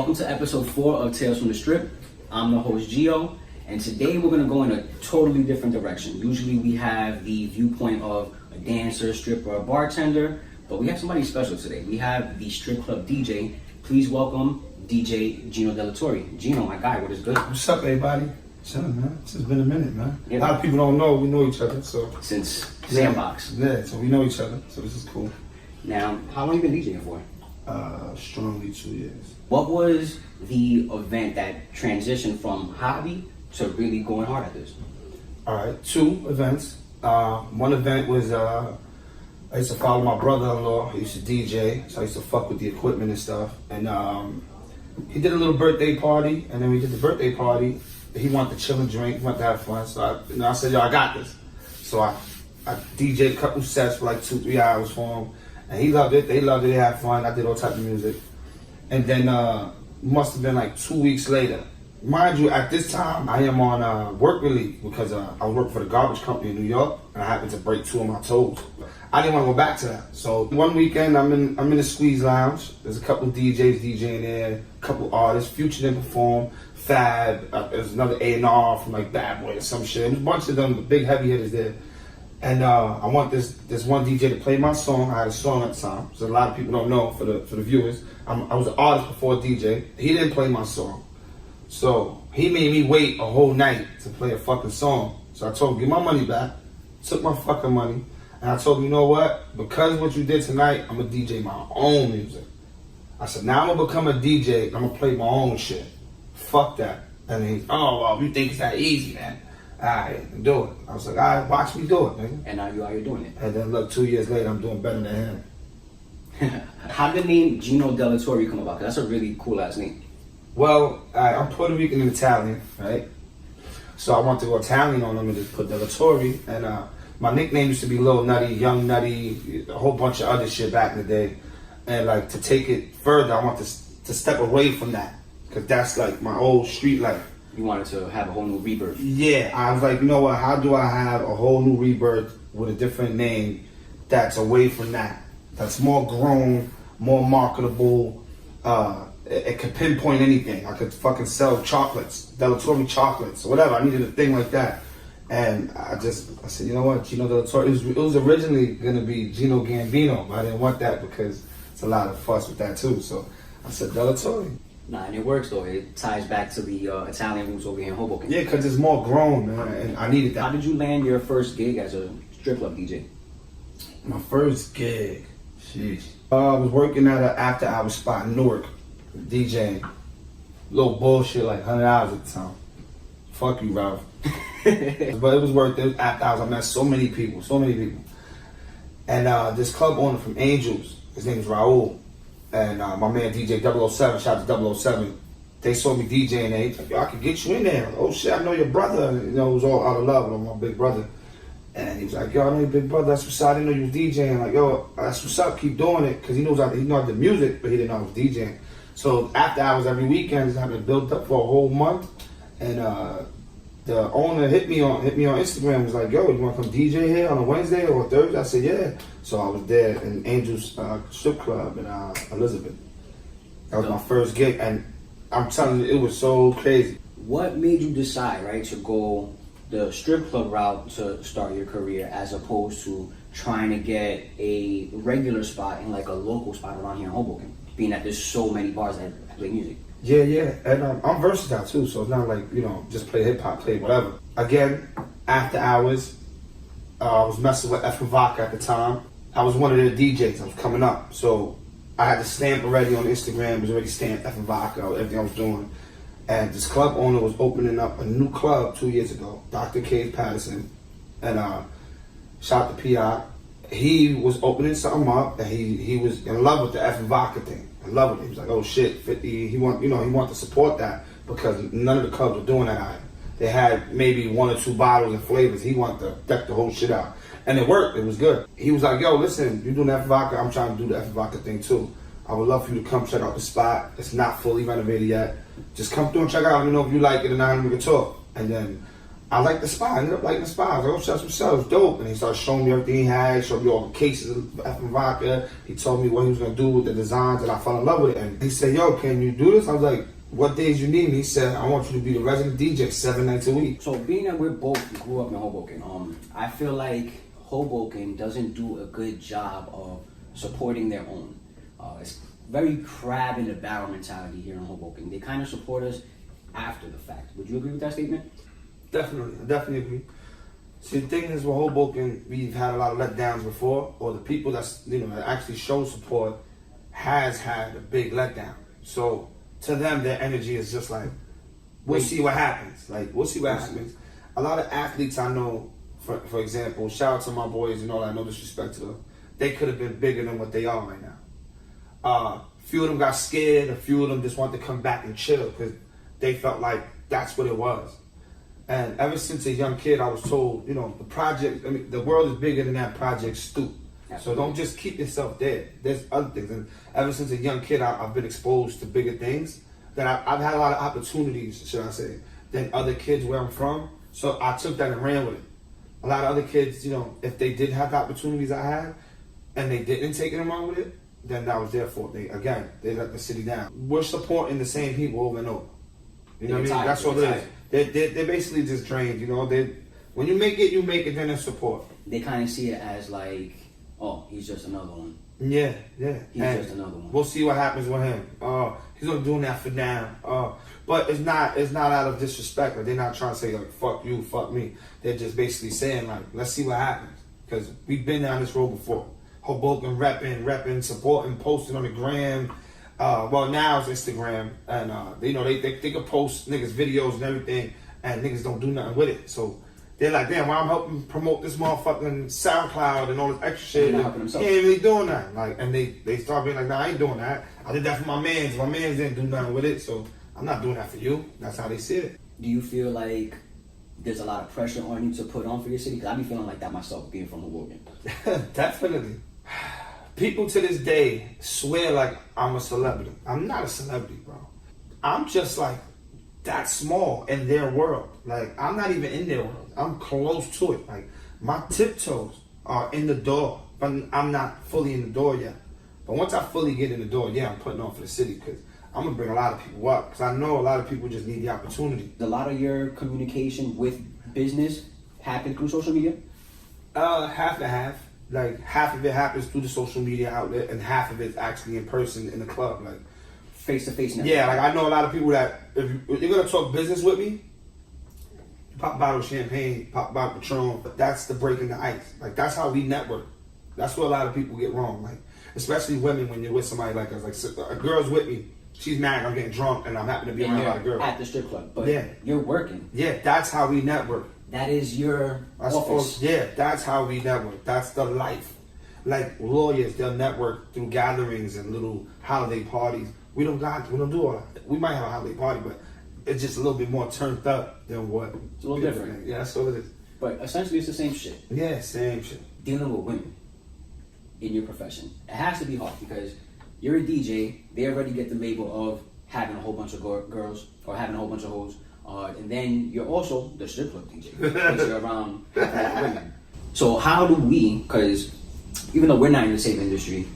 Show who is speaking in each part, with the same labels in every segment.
Speaker 1: Welcome to episode 4 of Tales from the Strip. I'm the host, Gio, and today we're going to go in a totally different direction. Usually we have the viewpoint of a dancer, stripper, a bartender, but we have somebody special today. We have the strip club DJ. Please welcome DJ Gino Delatorre. Gino, my guy, what is good?
Speaker 2: What's up, everybody? Chilling, man. It's been a minute, man.
Speaker 1: Yeah.
Speaker 2: A lot of people don't know we know each other, so.
Speaker 1: Since Sandbox.
Speaker 2: Yeah, so we know each other, so this is cool.
Speaker 1: Now, how long have you been DJing for?
Speaker 2: Strongly 2 years.
Speaker 1: What was the event that transitioned from hobby to really going hard at this?
Speaker 2: All right, 2 events. One event was I used to follow my brother-in-law. He used to DJ, so I used to fuck with the equipment and stuff. And he did a little birthday party, and then we did the birthday party. He wanted to chill and drink, he wanted to have fun. So I said, yo, I got this. So I DJed a couple sets for like 2-3 hours for him. And he loved it, they loved it, they had fun. I did all types of music. And then must have been like 2 weeks later. Mind you, at this time, I am on work relief because I was working for the garbage company in New York, and I happened to break 2 of my toes. I didn't want to go back to that. So one weekend, I'm in the Squeeze Lounge. There's a couple of DJs DJing there, a couple artists. Future didn't perform. Fab, there's another A&R from like Bad Boy or some shit. There's a bunch of them, the big heavy hitters there. And I want this one DJ to play my song. I had a song at the time, so a lot of people don't know for the viewers. I was an artist before a DJ. He didn't play my song, so he made me wait a whole night to play a fucking song. So I told him, give my money back. Took my fucking money, and I told him, you know what? Because of what you did tonight, I'm gonna DJ my own music. I said, now I'm gonna become a DJ. I'm gonna play my own shit. Fuck that. And he's, oh well, you think it's that easy, man? Alright, do it. I was like, alright, watch me do it, nigga.
Speaker 1: And now you are doing it.
Speaker 2: And then look, 2 years later, I'm doing better than him.
Speaker 1: How did the name Gino Delatorre come about? 'Cause that's a really cool ass name.
Speaker 2: Well, I'm Puerto Rican and Italian, right? So I want to go Italian on them and just put Delatorre. And my nickname used to be Lil Nutty, Young Nutty, a whole bunch of other shit back in the day. And like to take it further, I want to step away from that. Because that's like my old street life.
Speaker 1: You wanted to have a whole new rebirth.
Speaker 2: Yeah, I was like, you know what? How do I have a whole new rebirth with a different name that's away from that? That's more grown, more marketable. It could pinpoint anything. I could fucking sell chocolates, Delatorre chocolates, or whatever. I needed a thing like that. And I said, you know what? Gino Delatorre. It was originally going to be Gino Gambino, but I didn't want that because it's a lot of fuss with that too. So I said Delatorre.
Speaker 1: Nah, and it works though. It ties back to the Italian roots over here in Hoboken.
Speaker 2: Yeah, because it's more grown, man, and I needed that.
Speaker 1: How did you land your first gig as a strip club DJ?
Speaker 2: My first gig, sheesh. I was working at an after-hours spot in Newark, DJing. Little bullshit, like $100 at the time. Fuck you, Ralph. But it was worth it. After hours, I met so many people. And this club owner from Angels, his name is Raul. And my man DJ 007, shout out to 007. They saw me DJing there. He's like, yo, I can get you in there. Like, oh shit, I know your brother. And, you know, it was all out of love with my big brother. And he was like, yo, I know your big brother. That's what's up. I didn't know you was DJing. Like, yo, that's what's up. Keep doing it. Because he knew I did music, but he didn't know I was DJing. So after hours every weekend, just having it built up for a whole month. And the owner hit me on Instagram. Was like, yo, you want to come DJ here on a Wednesday or a Thursday? I said, yeah. So I was there in Angels Strip Club in Elizabeth. That was my first gig, and I'm telling you, it was so crazy.
Speaker 1: What made you decide, right, to go the strip club route to start your career as opposed to trying to get a regular spot in like a local spot around here in Hoboken, being that there's so many bars that play music?
Speaker 2: Yeah, and I'm versatile too, so it's not like, you know, just play hip hop, play whatever. Again, after hours, I was messing with Efren Vodka at the time. I was one of their DJs, I was coming up, so I had the stamp already on Instagram. It was already stamped Efren Vodka, everything I was doing. And this club owner was opening up a new club 2 years ago, Dr. Cave Patterson, and shout out to P.I. He was opening something up, and he was in love with the Efren Vodka thing. In love with it. He was like, oh shit, 50. He wanted to support that because none of the clubs were doing that either. They had maybe 1 or 2 bottles and flavors. He wanted to deck the whole shit out. And it worked, it was good. He was like, yo, listen, you're doing Efren Vodka, I'm trying to do the Efren Vodka thing too. I would love for you to come check out the spot. It's not fully renovated yet. Just come through and check out, let me know if you like it, and then we can talk. And then I liked the spot. I ended up liking the spot. I was like, oh, shut himself, it's dope. And he started showing me everything he had, showed me all the cases of effing vodka. He told me what he was gonna do with the designs, and I fell in love with it. And he said, yo, can you do this? I was like, what days you need me? He said, I want you to be the resident DJ 7 nights a week.
Speaker 1: So being that we're both grew up in Hoboken, I feel like Hoboken doesn't do a good job of supporting their own. It's very crab in the barrel mentality here in Hoboken. They kind of support us after the fact. Would you agree with that statement?
Speaker 2: Definitely, I definitely agree. See, the thing is with Hoboken, we've had a lot of letdowns before, or the people that actually show support has had a big letdown. So to them, their energy is just like, we'll see what happens. Like, we'll see what happens. A lot of athletes I know, for example, shout out to my boys and all that, no disrespect to them, they could have been bigger than what they are right now. Few of them got scared, a few of them just wanted to come back and chill because they felt like that's what it was. And ever since a young kid, I was told, the project, the world is bigger than that Project Stoop. So don't just keep yourself there. There's other things. And ever since a young kid, I've been exposed to bigger things. That I've had a lot of opportunities, should I say, than other kids where I'm from. So I took that and ran with it. A lot of other kids, if they did have the opportunities I had, and they didn't take it and run with it, then that was their fault. They let the city down. We're supporting the same people over and over. You know what I mean? That's what it is. They're basically just drained. When you make it, then it's support.
Speaker 1: They kind of see it as like, oh, he's just another one.
Speaker 2: Yeah.
Speaker 1: He's just another one.
Speaker 2: We'll see what happens with him. He's only doing that for now. But it's not out of disrespect. Like, they're not trying to say like, fuck you, fuck me. They're just basically saying like, let's see what happens. Because we've been down this road before. Hoboken repping, supporting, posting on the gram. Well, now it's Instagram, and they can post niggas videos and everything, and niggas don't do nothing with it. So they're like, damn, why I'm helping promote this motherfucking SoundCloud and all this extra shit. He ain't really doing that. Like, and they start being like, nah, I ain't doing that. I did that for my mans. My mans didn't do nothing with it, so I'm not doing that for you. That's how they see it.
Speaker 1: Do you feel like there's a lot of pressure on you to put on for your city? Because I be feeling like that myself, being from Hoboken.
Speaker 2: Definitely. People to this day swear like I'm a celebrity. I'm not a celebrity, bro. I'm just like that small in their world. Like, I'm not even in their world. I'm close to it. Like, my tiptoes are in the door, but I'm not fully in the door yet. But once I fully get in the door, yeah, I'm putting on for the city because I'm going to bring a lot of people up because I know a lot of people just need the opportunity.
Speaker 1: A lot of your communication with business happen through social media?
Speaker 2: Half and half. Like, half of it happens through the social media outlet and half of it's actually in person in the club. Like,
Speaker 1: face-to-face now.
Speaker 2: Yeah, like I know a lot of people that if you're going to talk business with me, you pop a bottle of champagne, pop a bottle of Patron, but that's the breaking the ice. Like, that's how we network. That's what a lot of people get wrong. Like, especially women when you're with somebody like us. Like, a girl's with me, she's mad, I'm getting drunk, and I'm happy to be around a lot of girls.
Speaker 1: At the strip club, but
Speaker 2: yeah,
Speaker 1: you're working.
Speaker 2: Yeah, that's how we network.
Speaker 1: That is your office.
Speaker 2: Yeah, that's how we network. That's the life. Like lawyers, they'll network through gatherings and little holiday parties. We don't do all that. We might have a holiday party, but it's just a little bit more turned up than what.
Speaker 1: It's a little different.
Speaker 2: Yeah, that's what it is.
Speaker 1: But essentially, it's the same shit.
Speaker 2: Yeah, same shit.
Speaker 1: Dealing with women in your profession, it has to be hard because you're a DJ. They already get the label of having a whole bunch of girls or having a whole bunch of hoes. And then you're also the strip club DJ, because you're around women. So how do we, because even though we're not in the same industry,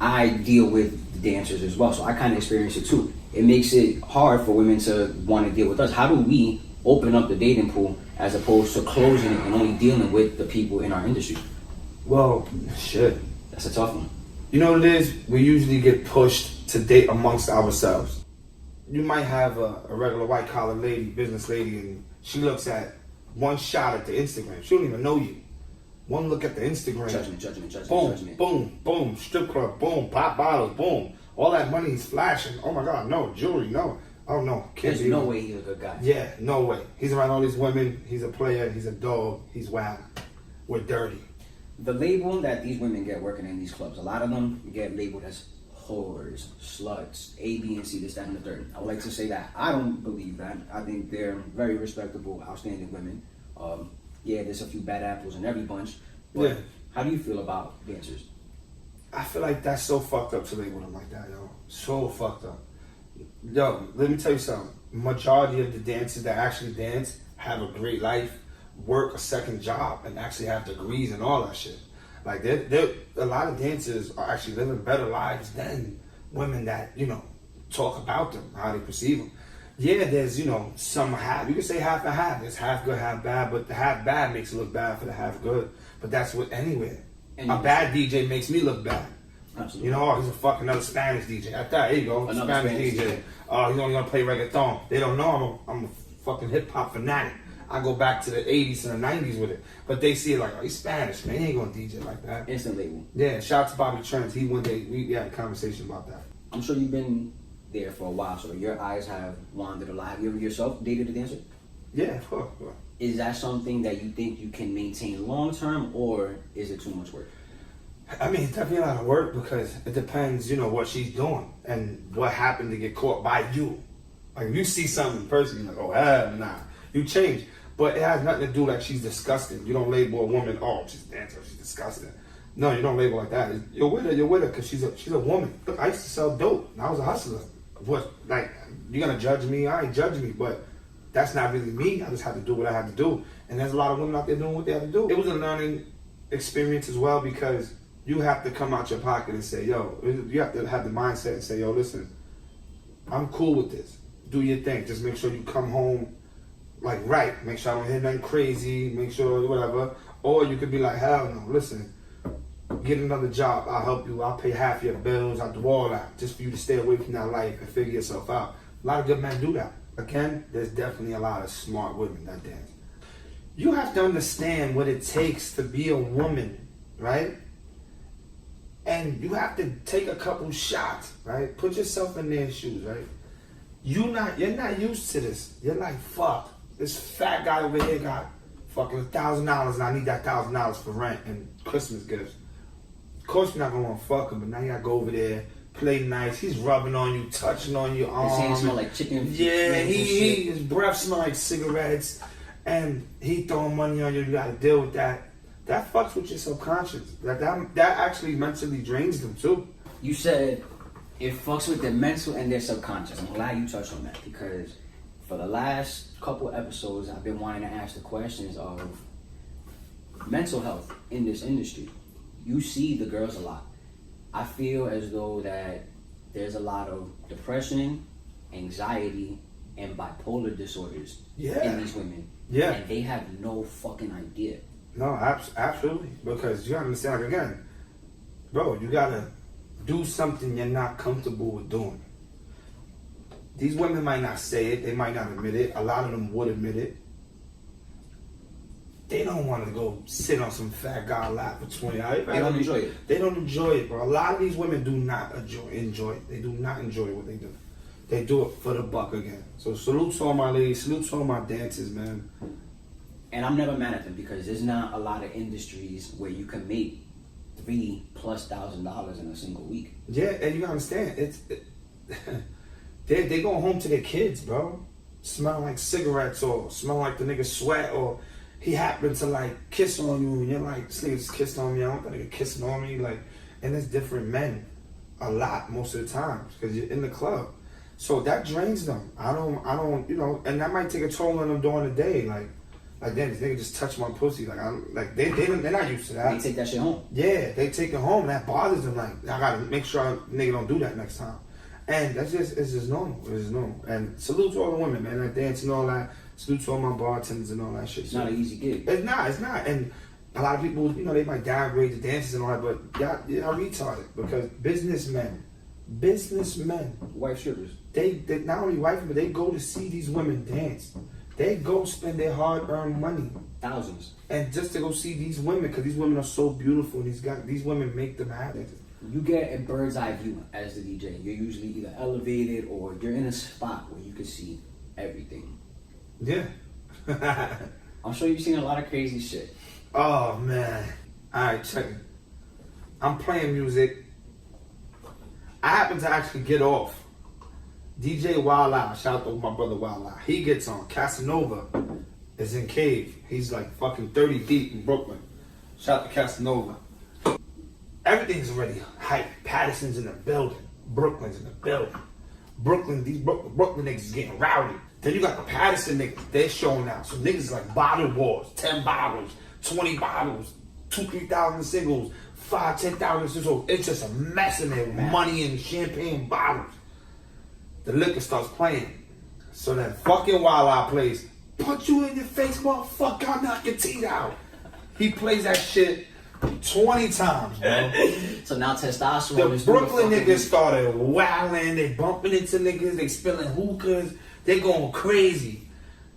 Speaker 1: I deal with the dancers as well, so I kind of experience it too. It makes it hard for women to want to deal with us. How do we open up the dating pool as opposed to closing it and only dealing with the people in our industry?
Speaker 2: Well, shit.
Speaker 1: That's a tough one.
Speaker 2: You know what it is? We usually get pushed to date amongst ourselves. You might have a regular white collar lady, business lady, and she looks at one shot at the Instagram. She don't even know you. One look at the Instagram.
Speaker 1: Judgment.
Speaker 2: Boom, boom, boom. Strip club, boom. Pop bottles, boom. All that money is flashing. Oh my God, no. Jewelry, no. Oh no.
Speaker 1: There's no way he's a good guy.
Speaker 2: Yeah, no way. He's around all these women. He's a player. He's a dog. He's wild. We're dirty.
Speaker 1: The label that these women get working in these clubs, a lot of them get labeled as whores, sluts, A, B, and C, this, that, and the third. I would like to say that I don't believe that. I think they're very respectable, outstanding women. Yeah, there's a few bad apples in every bunch. But yeah. How do you feel about dancers?
Speaker 2: I feel like that's so fucked up to label them like that, yo. So fucked up. Yo, let me tell you something. Majority of the dancers that actually dance have a great life, work a second job, and actually have degrees and all that shit. Like, a lot of dancers are actually living better lives than women that, you know, talk about them, how they perceive them. Yeah, there's, you know, some half. You can say half and half. It's half good, half bad, but the half bad makes it look bad for the half good. But that's what anywhere. A bad DJ makes me look bad.
Speaker 1: Absolutely.
Speaker 2: You know, oh, he's a fucking another Spanish DJ. I thought, here you go,
Speaker 1: Another
Speaker 2: Spanish DJ. Oh, he's only gonna play reggaeton. They don't know I'm a fucking hip hop fanatic. I go back to the 80s and the 90s with it. But they see it like, oh, he's Spanish, man. He ain't gonna DJ like that.
Speaker 1: Instant label.
Speaker 2: Yeah, shout out to Bobby Trent. He one day, we had a conversation about that.
Speaker 1: I'm sure you've been there for a while, so your eyes have wandered a lot. Have you ever yourself dated a dancer?
Speaker 2: Yeah, fuck.
Speaker 1: Is that something that you think you can maintain long term, or is it too much work?
Speaker 2: I mean, it's definitely a lot of work because it depends, you know, what she's doing and what happened to get caught by you. Like, if you see something in person, you're like, oh, hell nah. You change. But it has nothing to do like she's disgusting. You don't label a woman, oh, she's a dancer, she's disgusting. No, you don't label like that. You're with her because she's a woman. Look, I used to sell dope and I was a hustler. What, like, you're gonna judge me? I ain't judging me, but that's not really me. I just had to do what I had to do. And there's a lot of women out there doing what they have to do. It was a learning experience as well because you have to come out your pocket and say, yo, you have to have the mindset and say, yo, listen, I'm cool with this. Do your thing. Just make sure you come home like right. Make sure I don't hear nothing crazy. Make sure whatever. Or you could be like, hell no, listen, get another job. I'll help you. I'll pay half your bills. I'll do all that just for you to stay away from that life and figure yourself out. A lot of good men do that. Again, there's definitely a lot of smart women that dance. You have to understand what it takes to be a woman, right? And you have to take a couple shots, right? Put yourself in their shoes, right? You're not used to this. You're like, fuck, this fat guy over here got fucking $1,000 and I need that $1,000 for rent and Christmas gifts. Of course you're not gonna want to fuck him, but now you gotta go over there, play nice. He's rubbing on you, touching on your arm.
Speaker 1: His hands smell like chicken.
Speaker 2: Yeah, his breath smell like cigarettes, and he throwing money on you. You gotta deal with that. That fucks with your subconscious. That actually mentally drains them too.
Speaker 1: You said it fucks with their mental and their subconscious. I'm glad you touched on that because for the last couple episodes, I've been wanting to ask the questions of mental health in this industry. You see the girls a lot. I feel as though that there's a lot of depression, anxiety, and bipolar disorders in these women.
Speaker 2: Yeah.
Speaker 1: And they have no fucking idea.
Speaker 2: No, absolutely. Because you understand, like, again, bro, you gotta do something you're not comfortable with doing. These women might not say it, they might not admit it. A lot of them would admit it. They don't want to go sit on some fat guy lap for 20 hours.
Speaker 1: They don't enjoy it.
Speaker 2: They don't enjoy it, bro. A lot of these women do not enjoy it. They do not enjoy what they do. They do it for the buck again. So salute to all my ladies, salute to all my dancers, man.
Speaker 1: And I'm never mad at them because there's not a lot of industries where you can make $3,000+ in a single week.
Speaker 2: Yeah, and you gotta understand, they go home to their kids, bro. Smell like cigarettes or smell like the nigga sweat or he happened to like kiss on you and you're like, this nigga just kissed on me, I don't think nigga kissing on me. Like, and it's different men a lot most of the time because you're in the club. So that drains them. I don't, you know, and that might take a toll on them during the day. Like damn, this nigga just touched my pussy. Like, they're not used to that.
Speaker 1: They take that shit home.
Speaker 2: Yeah, they take it home. That bothers them. Like, I gotta make sure nigga don't do that next time. And it's just normal. It's just normal. And salute to all the women, man, that dance and all that. Salute to all my bartenders and all that shit.
Speaker 1: It's not an easy gig.
Speaker 2: It's not. And a lot of people, you know, they might downgrade the dances and all that, but y'all retarded because businessmen,
Speaker 1: White strippers.
Speaker 2: they not only white, but they go to see these women dance. They go spend their hard-earned money.
Speaker 1: Thousands.
Speaker 2: And just to go see these women, because these women are so beautiful, and these women make them happy.
Speaker 1: You get a bird's eye view as the DJ. You're usually either elevated or you're in a spot where you can see everything.
Speaker 2: Yeah.
Speaker 1: I'm sure you've seen a lot of crazy shit.
Speaker 2: Oh, man. All right, check it. I'm playing music. I happen to actually get off. DJ Wild Out, shout out to my brother Wild Out. He gets on. Casanova is in Cave. He's like fucking 30 deep in Brooklyn. Shout out to Casanova. Everything's already hype. Patterson's in the building. Brooklyn's in the building. Brooklyn niggas is getting rowdy. Then you got the Patterson niggas. They're showing out. So niggas like bottle wars, 10 bottles, 20 bottles, 2,000-3,000 singles, 5,000-10,000 singles. It's just a mess in there with money and champagne bottles. The liquor starts playing. So then fucking Wild Out plays, punch you in your face, motherfucker, I'll knock your teeth out. He plays that shit 20 times, bro.
Speaker 1: So now testosterone
Speaker 2: The
Speaker 1: is
Speaker 2: Brooklyn niggas started wilding, they bumping into niggas, they spilling hookahs, they going crazy.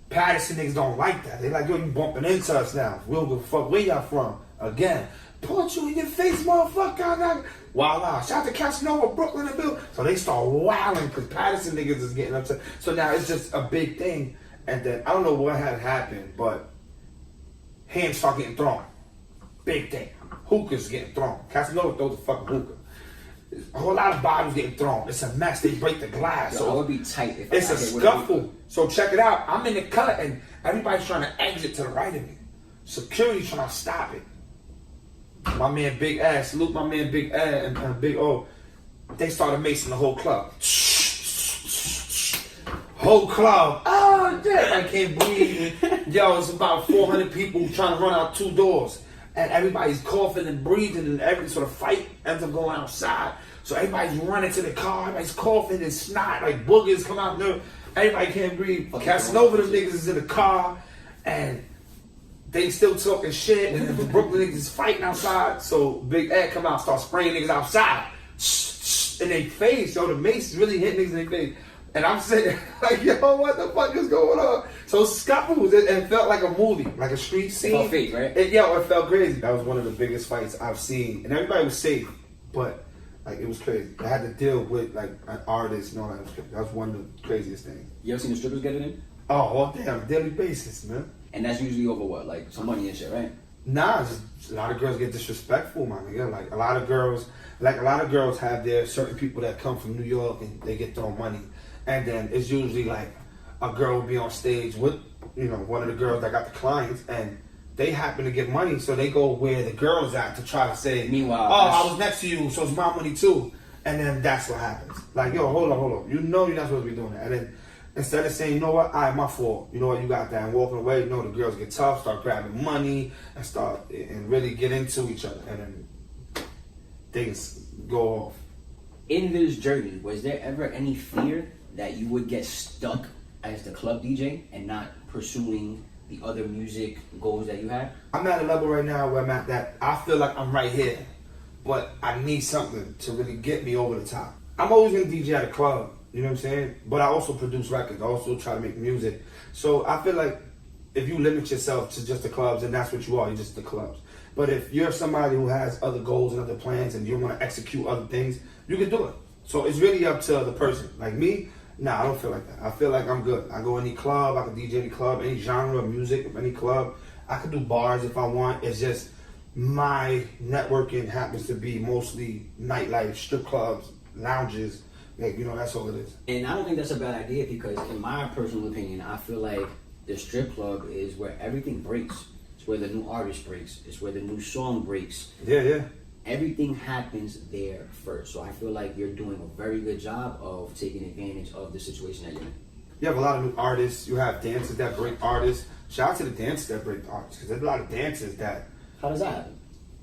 Speaker 2: Patterson niggas don't like that. They like, yo, you bumping into us now. We don't give a fuck where y'all from. Again, punch you in your face, motherfucker. Wild Out. Shout out to Casanova, Brooklyn and Bill. So they start wilding because Patterson niggas is getting upset. So now it's just a big thing. And then I don't know what had happened, but hands start getting thrown. Big thing. Hookahs getting thrown. Casanova throws a fucking hookah. A whole lot of bottles getting thrown. It's a mess. They break the glass.
Speaker 1: Yo,
Speaker 2: So
Speaker 1: I would be tight if
Speaker 2: it's
Speaker 1: I
Speaker 2: a
Speaker 1: hit with
Speaker 2: scuffle. So check it out. I'm in the cut and everybody's trying to exit to the right of me. Security's trying to stop it. My man Big Ass, salute my man Big Ass and Big O. They started macing the whole club. Whole club. Oh, yeah, I can't breathe. Yo, it's about 400 people trying to run out 2 doors. And everybody's coughing and breathing and every sort of fight ends up going outside. So everybody's running to the car, everybody's coughing and snot, like boogers come out there. Everybody can't breathe. Casanova, them niggas is in the car and they still talking shit and the Brooklyn niggas is fighting outside. So Big Ed come out, start spraying niggas outside. In their face, yo, the mace is really hitting niggas in their face. And I'm sitting like, yo, what the fuck is going on? So scuffles, it felt like a movie, like a street scene.
Speaker 1: It felt fake, right?
Speaker 2: It felt crazy. That was one of the biggest fights I've seen. And everybody was safe, but like it was crazy. I had to deal with like an artist and all that. That was one of the craziest things.
Speaker 1: You ever seen the strippers get it in?
Speaker 2: Oh, well, damn, daily basis, man.
Speaker 1: And that's usually over what? Like some money and shit, right?
Speaker 2: Nah, just a lot of girls get disrespectful, my nigga. Like a lot of girls have their certain people that come from New York and they get thrown money. And then it's usually like a girl will be on stage with, one of the girls that got the clients and they happen to get money. So they go where the girl's at to try to say,
Speaker 1: meanwhile,
Speaker 2: I was next to you, so it's my money too. And then that's what happens. Like, yo, hold on. You know you're not supposed to be doing that. And then instead of saying, you know what, my fault. You know what, you got that and walking away, the girls get tough, start grabbing money and really get into each other. And then things go off.
Speaker 1: In this journey, was there ever any fear that you would get stuck as the club DJ and not pursuing the other music goals that you have?
Speaker 2: I'm at a level right now where I'm at that I feel like I'm right here, but I need something to really get me over the top. I'm always gonna DJ at a club, you know what I'm saying? But I also produce records, I also try to make music. So I feel like if you limit yourself to just the clubs, and that's what you are, you're just the clubs. But if you're somebody who has other goals and other plans and you want to execute other things, you can do it. So it's really up to the person. Like me, nah, I don't feel like that. I feel like I'm good. I go any club, I can DJ any club, any genre of music, of any club. I can do bars if I want. It's just my networking happens to be mostly nightlife, strip clubs, lounges. Like, that's all it is.
Speaker 1: And I don't think that's a bad idea because in my personal opinion, I feel like the strip club is where everything breaks. It's where the new artist breaks. It's where the new song breaks.
Speaker 2: Yeah.
Speaker 1: Everything happens there first. So I feel like you're doing a very good job of taking advantage of the situation that you're in.
Speaker 2: You have a lot of new artists. You have dancers that break artists. Shout out to the dancers that break artists. Because there's a lot of dancers that...
Speaker 1: How does that happen?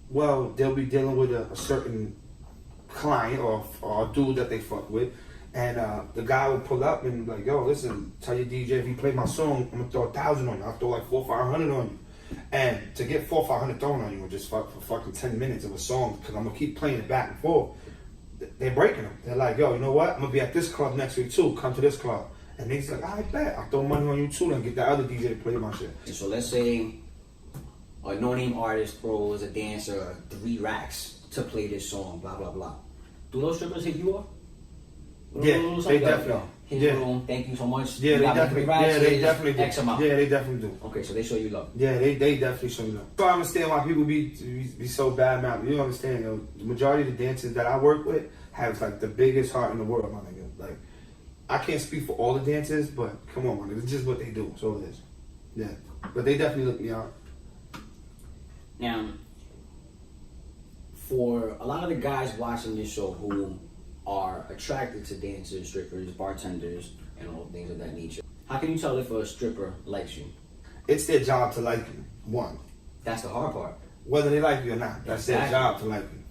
Speaker 2: Well, they'll be dealing with a certain client or a dude that they fuck with. And the guy will pull up and be like, yo, listen, tell your DJ if you play my song, I'm going to throw 1,000 on you. I'll throw like 400 or 500 on you. And to get 400 or 500 thrown on you just for fucking 10 minutes of a song, because I'm going to keep playing it back and forth, they're breaking them. They're like, yo, you know what? I'm going to be at this club next week too. Come to this club. And niggas like, I bet. I'll throw money on you too and get that other DJ to play my shit.
Speaker 1: So let's say a no-name artist throws a dancer 3 racks to play this song, blah, blah, blah. Do those strippers hit you off?
Speaker 2: Yeah, they definitely.
Speaker 1: Thank you so much.
Speaker 2: Yeah, they definitely do.
Speaker 1: X amount.
Speaker 2: Yeah, they definitely do.
Speaker 1: Okay, so they show you love.
Speaker 2: Yeah, they definitely show you love. So I understand why people be so bad mouth. You understand, the majority of the dancers that I work with have like the biggest heart in the world, my nigga. Like, I can't speak for all the dancers, but come on, man, it's just what they do. So it is. Yeah, but they definitely look me out.
Speaker 1: Now, for a lot of the guys watching this show who are attracted to dancers, strippers, bartenders, and all things of that nature, How can you tell if a stripper likes you?
Speaker 2: It's their job to like you. One,
Speaker 1: That's the hard part.
Speaker 2: whether they like you or not, that's their
Speaker 1: Exactly.
Speaker 2: job to like you.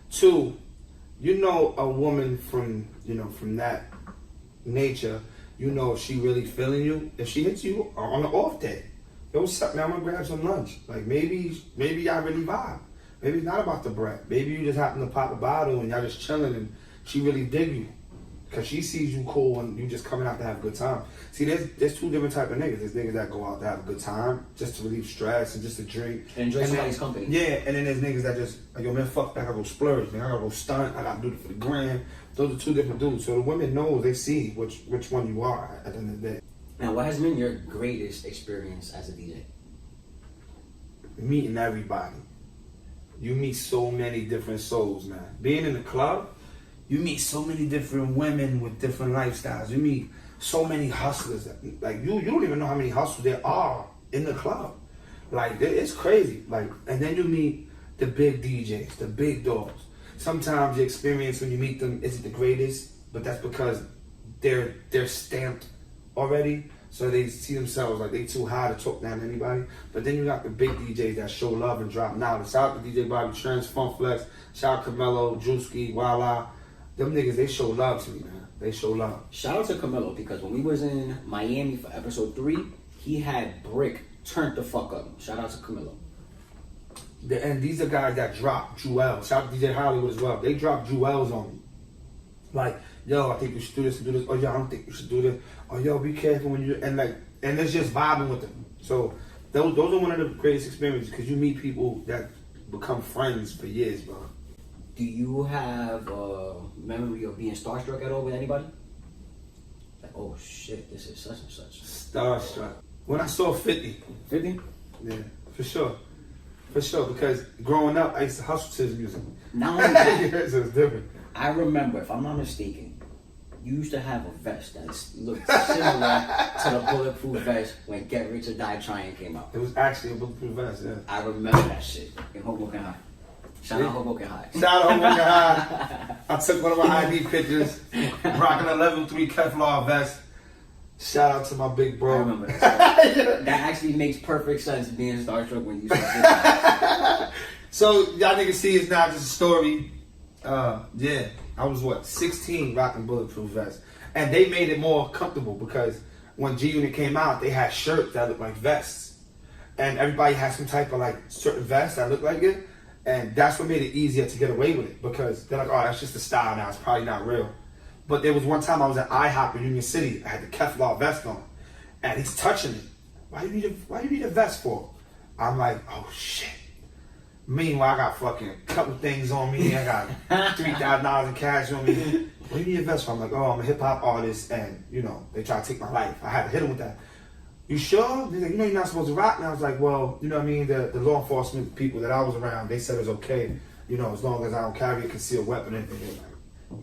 Speaker 2: Two, you know a woman from that nature. You know if she really feeling you. If she hits you on an off day, yo, what's up, man? I'm gonna grab some lunch. Like maybe y'all really vibe. Maybe it's not about the bread. Maybe you just happen to pop a bottle and y'all just chilling and she really dig you. Cause she sees you cool and you just coming out to have a good time. See, there's two different type of niggas. There's niggas that go out to have a good time, just to relieve stress and just to drink.
Speaker 1: And enjoy
Speaker 2: then-
Speaker 1: somebody's company.
Speaker 2: Yeah, and then there's niggas that just like, yo man, fuck that, I gotta go splurge, man. I gotta go stunt, I gotta do it for the gram. Those are two different dudes. So the women know, they see which one you are at the end of the day.
Speaker 1: Now, what has been your greatest experience as a DJ?
Speaker 2: Meeting everybody. You meet so many different souls, man. Being in the club, you meet so many different women with different lifestyles. You meet so many hustlers. Like you don't even know how many hustlers there are in the club. Like it's crazy. Like, and then you meet the big DJs, the big dogs. Sometimes the experience when you meet them isn't the greatest, but that's because they're stamped already. So they see themselves like they too high to talk down to anybody. But then you got the big DJs that show love and drop knowledge. Shout out to DJ Bobby Trends, Funk Flex, shout out Camelo, Drewski, Wala. Them niggas, they show love to me, man. They show love.
Speaker 1: Shout out to Camilo, because when we was in Miami for episode 3, he had Brick turned the fuck up. Shout out to Camilo.
Speaker 2: And these are guys that drop jewels. Shout out to DJ Hollywood as well. They drop jewels on me. Like, yo, I think you should do this and do this. Oh, yo, I don't think you should do this. Oh, yo, be careful when you... And it's just vibing with them. So those are one of the greatest experiences because you meet people that become friends for years, bro.
Speaker 1: Do you have a memory of being starstruck at all with anybody? Like, oh shit, this is such and such.
Speaker 2: Starstruck. When I saw 50,
Speaker 1: 50?
Speaker 2: yeah, for sure. For sure, because growing up, I used to hustle to his music.
Speaker 1: Not only that,
Speaker 2: So it's different.
Speaker 1: I remember, if I'm not mistaken, you used to have a vest that looked similar to the bulletproof vest when Get Rich or Die Trying came out.
Speaker 2: It was actually a bulletproof vest, yeah.
Speaker 1: I remember that shit in Hoboken High. Shout out Hoboken High.
Speaker 2: Shout out Hoboken High. I took one of my ID pictures, rocking a level 3 Kevlar vest. Shout out to my big
Speaker 1: I
Speaker 2: bro.
Speaker 1: remember that. That actually makes perfect sense being starstruck when you start.
Speaker 2: So y'all niggas see it's not just a story. Yeah, I was 16 rocking bulletproof vests, and they made it more comfortable because when G Unit came out, they had shirts that looked like vests, and everybody had some type of like certain vest that looked like it, and that's what made it easier to get away with it because they're like, oh, that's just a style now. It's probably not real. But there was one time I was at IHOP in Union City. I had the Kevlar vest on, and he's touching it. Why you need a vest for? I'm like, oh shit. Meanwhile, I got fucking a couple things on me. I got $3,000 in cash on me. What do you need a vest for? I'm like, oh, I'm a hip hop artist, and they try to take my life. I had to hit him with that. You sure? He's like, you're not supposed to rock. And I was like, well, you know what I mean? The law enforcement people that I was around, they said it's okay, as long as I don't carry a concealed weapon. And he's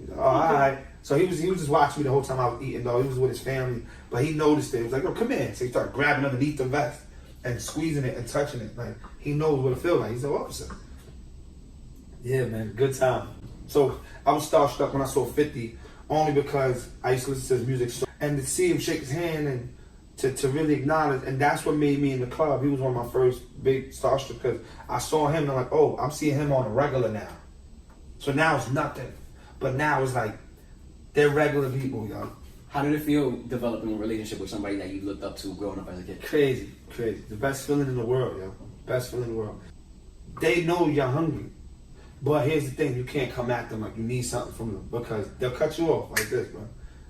Speaker 2: like, oh, all right. So he was just watching me the whole time I was eating, though. He was with his family, but he noticed it. He was like, oh, come in. So he started grabbing underneath the vest and squeezing it and touching it. Like, he knows what it feels like. He's an officer. Yeah, man, good time. So I was starstruck when I saw 50, only because I used to listen to his music. And to see him shake his hand and to really acknowledge, and that's what made me in the club. He was one of my first big starstruck because I saw him and I'm like, oh, I'm seeing him on a regular now. So now it's nothing. But now it's like, they're regular people, yo.
Speaker 1: How did it feel developing a relationship with somebody that you looked up to growing up as a kid?
Speaker 2: Crazy. The best feeling in the world, yo. Best feeling in the world. They know you're hungry. But here's the thing, you can't come at them like you need something from them because they'll cut you off like this, bro.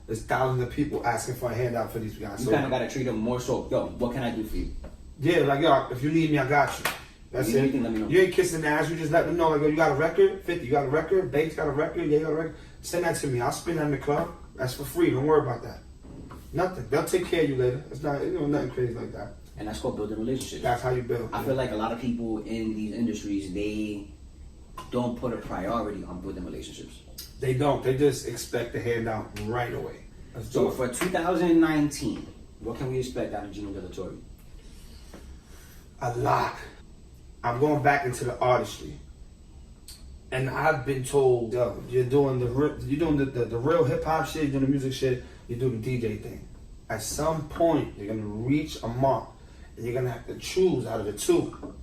Speaker 2: There's thousands of people asking for a handout for these guys.
Speaker 1: You kind of got to treat them more so, yo, what can I do for you?
Speaker 2: Yeah, like, yo, if you need me, I got you. That's
Speaker 1: You need
Speaker 2: it.
Speaker 1: anything, let me know.
Speaker 2: You ain't kissing the ass, you just let them know, like, yo, you got a record? 50, you got a record? Bates got a record? Yeah, you got a record? Send that to me. I'll spin that in the club. That's for free. Don't worry about that. Nothing. They'll take care of you later. It's not, nothing crazy like that.
Speaker 1: And that's called building relationships.
Speaker 2: That's how you build.
Speaker 1: I feel like a lot of people in these industries, they don't put a priority on building relationships.
Speaker 2: They don't. They just expect the handout right away. Let's
Speaker 1: So
Speaker 2: do it.
Speaker 1: for 2019, what can we expect out of Gino Della Torre?
Speaker 2: A lot. I'm going back into the artistry. And I've been told, yo, you're doing the real hip hop shit, you're doing the music shit, you do the DJ thing. At some point, you're gonna reach a mark, and you're gonna have to choose out of the two. You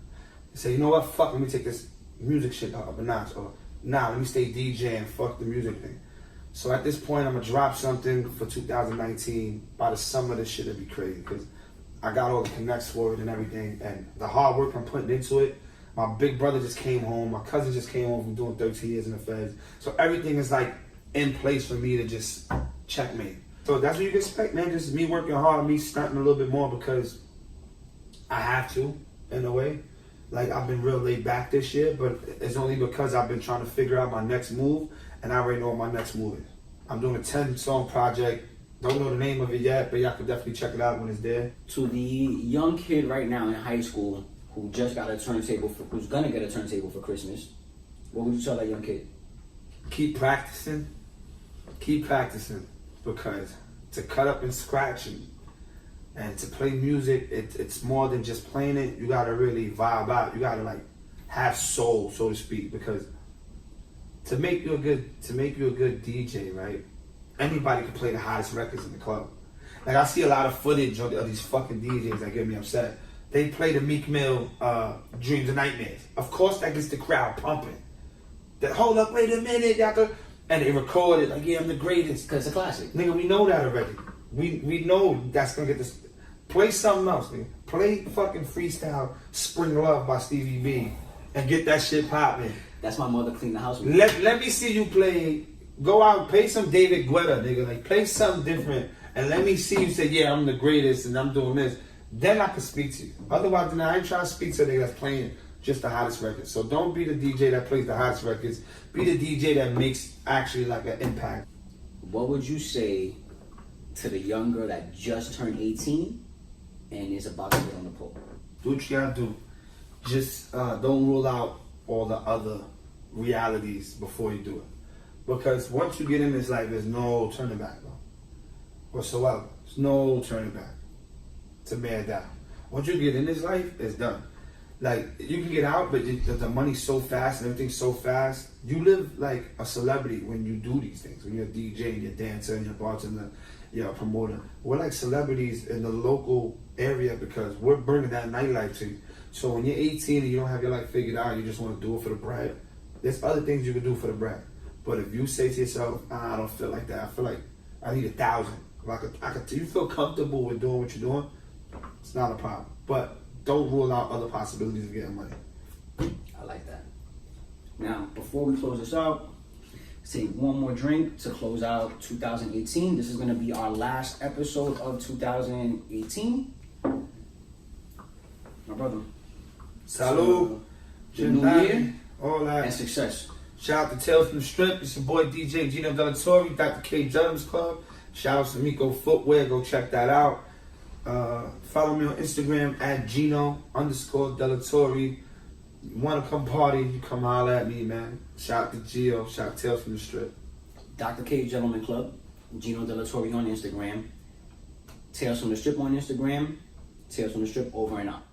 Speaker 2: say, you know what, fuck, let me take this music shit up a notch, or nah, let me stay DJ and fuck the music thing. So at this point, I'm gonna drop something for 2019. By the summer, this shit will be crazy, because I got all the connects for it and everything, and the hard work I'm putting into it. My big brother just came home, my cousin just came home from doing 13 years in the feds. So everything is like in place for me to just checkmate. So that's what you can expect, man. Just me working hard, me stunting a little bit more because I have to, in a way. Like, I've been real laid back this year, but it's only because I've been trying to figure out my next move, and I already know what my next move is. I'm doing a 10-song project. Don't know the name of it yet, but y'all can definitely check it out when it's there.
Speaker 1: To the young kid right now in high school who just got a turntable, who's gonna get a turntable for Christmas, what would you tell that young kid?
Speaker 2: Keep practicing. Keep practicing. Because to cut up and scratch and to play music, it's more than just playing it. You gotta really vibe out. You gotta like have soul, so to speak. Because to make you a good DJ, right? Anybody can play the hottest records in the club. Like, I see a lot of footage of these fucking DJs that get me upset. They play the Meek Mill Dreams and Nightmares. Of course, that gets the crowd pumping. That, hold up, wait a minute, y'all. And they record it like, yeah, I'm the greatest.
Speaker 1: Because it's a classic.
Speaker 2: Nigga, we know that already. We know that's gonna get this. Play something else, nigga. Play fucking freestyle Spring Love by Stevie B and get that shit popping.
Speaker 1: That's my mother clean the house with.
Speaker 2: Let me see you play. Go out, play some David Guetta, nigga. Like, play something different, and let me see you say, yeah, I'm the greatest and I'm doing this. Then I can speak to you. Otherwise, then I ain't trying to speak to a nigga that's playing just the hottest records. So don't be the DJ that plays the hottest records. Be the DJ that makes actually like an impact.
Speaker 1: What would you say to the young girl that just turned 18 and is about to get on the pole?
Speaker 2: Do what you gotta do. Just don't rule out all the other realities before you do it. Because once you get in this life, there's no turning back, bro. Whatsoever. There's no turning back. It's a man down. Once you get in this life, it's done. Like, you can get out, but the money's so fast and everything's so fast. You live like a celebrity when you do these things. When you're a DJ, and you're a dancer, and you're a bartender, you're a promoter. We're like celebrities in the local area because we're bringing that nightlife to you. So when you're 18 and you don't have your life figured out, you just want to do it for the bread, there's other things you can do for the bread. But if you say to yourself, I don't feel like that. I feel like I need 1,000. You feel comfortable with doing what you're doing, it's not a problem. But don't rule out other possibilities of getting money.
Speaker 1: I like that. Now, before we close this out, say one more drink to close out 2018. This is going to be our last episode of 2018. My brother.
Speaker 2: Salud.
Speaker 1: The new year
Speaker 2: all that.
Speaker 1: and success.
Speaker 2: Shout out to Tales from the Strip. It's your boy DJ Gino Delatorre, Dr. K Gentlemen's Club. Shout out to Miko Footwear. Go check that out. Follow me on Instagram at Gino_Delatorre. You want to come party, you come holler at me, man. Shout out to Gio. Shout out to Tales from the Strip.
Speaker 1: Dr. K Gentleman Club. Gino Delatorre on Instagram. Tales from the Strip on Instagram. Tales from the Strip over and out.